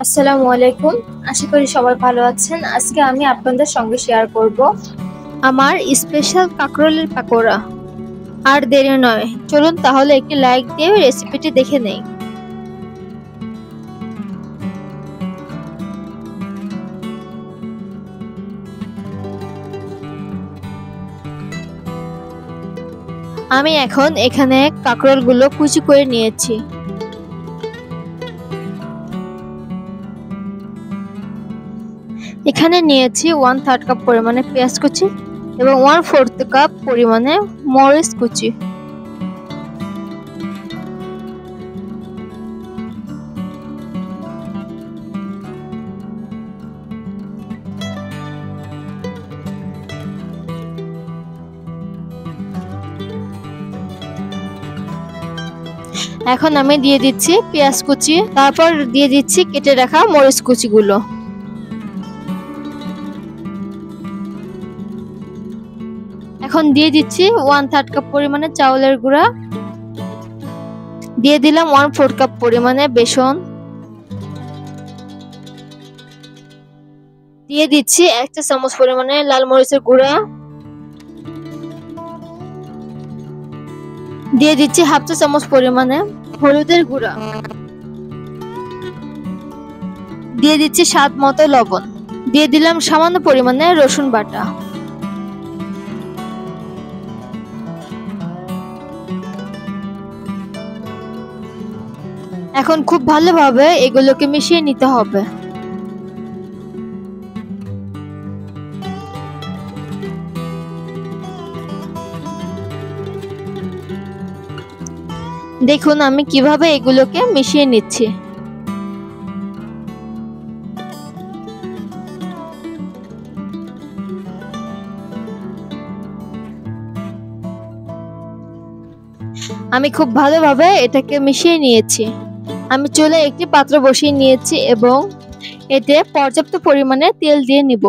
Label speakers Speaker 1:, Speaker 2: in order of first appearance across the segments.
Speaker 1: আসসালামু আলাইকুম। আশা করি সবাই ভালো আছেন। আজকে আমি আপনাদের সঙ্গে শেয়ার করব আমার স্পেশাল কাঁকরোলের পাকোড়া। আর দেরি নয়, চলুন তাহলে একটি লাইক দিয়ে রেসিপিটি দেখে নেই। আমি এখন এখানে কাঁকরোলগুলো কুচি করে নিয়েছি। এখানে নিয়েছি 1/3 কাপ পরিমাণে পেঁয়াজ কুচি এবং 1/4 কাপ পরিমাণে মরিচ কুচি। এখন আমি দিয়ে দিচ্ছি পেঁয়াজ কুচি, তারপর দিয়ে দিচ্ছি কেটে রাখা মরিচ কুচিগুলো। এখন দিয়ে দিচ্ছি 1/3 কাপ পরিমাণে চাউলের গুঁড়া, দিয়ে দিলাম 1/4 কাপ পরিমাণে বেসন, দিয়ে দিচ্ছি 1 চা চামচ পরিমাণে লাল মরিচের গুঁড়া, দিয়ে দিচ্ছি 1/2 চা চামচ পরিমাণে হলুদের গুঁড়া, দিয়ে দিচ্ছি স্বাদ মতো লবণ, দিয়ে দিলাম সামান্য পরিমাণে রসুন বাটা। এখন খুব ভালোভাবে এগুলোকে মিশিয়ে নিতে হবে। দেখুন আমি কিভাবে এগুলোকে মিশিয়ে নিচ্ছি। আমি খুব ভালোভাবে এটাকে মিশিয়ে নিয়েছি। আমি চুলে একটি পাত্র বসিয়ে নিয়েছি এবং এতে পর্যাপ্ত পরিমাণে তেল দিয়ে নিব।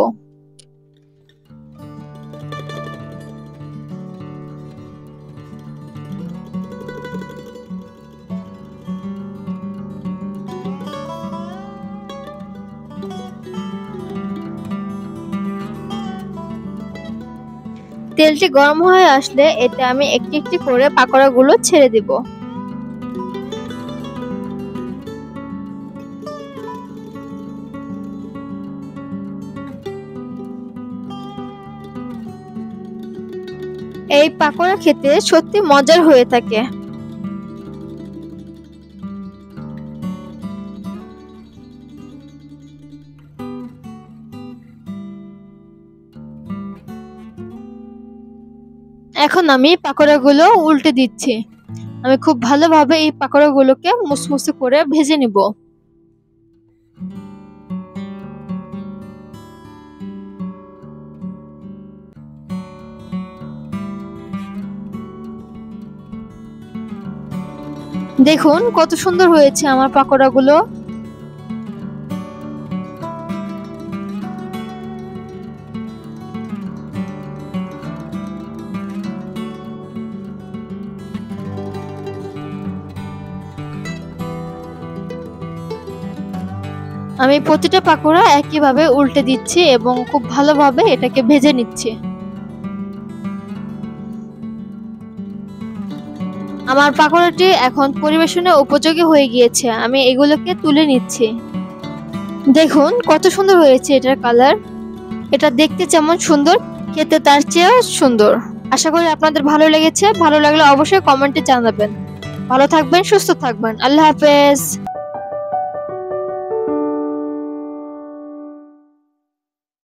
Speaker 1: তেলটি গরম হয়ে আসলে এতে আমি একটি একটি করে পাকোড়াগুলো ছেড়ে দিব। এই পাকোড়া খেতে সত্যি মজার হয়ে থাকে। এখন আমি পাকোড়াগুলো উল্টে দিচ্ছি। আমি খুব ভালোভাবে এই পাকোড়াগুলোকে মুসমুসে করে ভেজে নিব। দেখুন কত সুন্দর হয়েছে আমার পাকোড়াগুলো। আমি প্রতিটা পাকোড়া একইভাবে উল্টে দিচ্ছি এবং খুব ভালোভাবে এটাকে ভেজে নিচ্ছি। আমার পাকোড়াটি এখন পরিবেশনের উপযোগী হয়ে গিয়েছে। আমি এগুলোকে তুলে নিচ্ছি। দেখুন কত সুন্দর হয়েছে এটার কালার। এটা দেখতে যেমন সুন্দর, খেতে তার চেয়েও সুন্দর। আশা করি আপনাদের ভালো লেগেছে। ভালো লাগলে অবশ্যই কমেন্টে জানাবেন। ভালো থাকবেন, সুস্থ থাকবেন। আল্লাহ হাফেজ।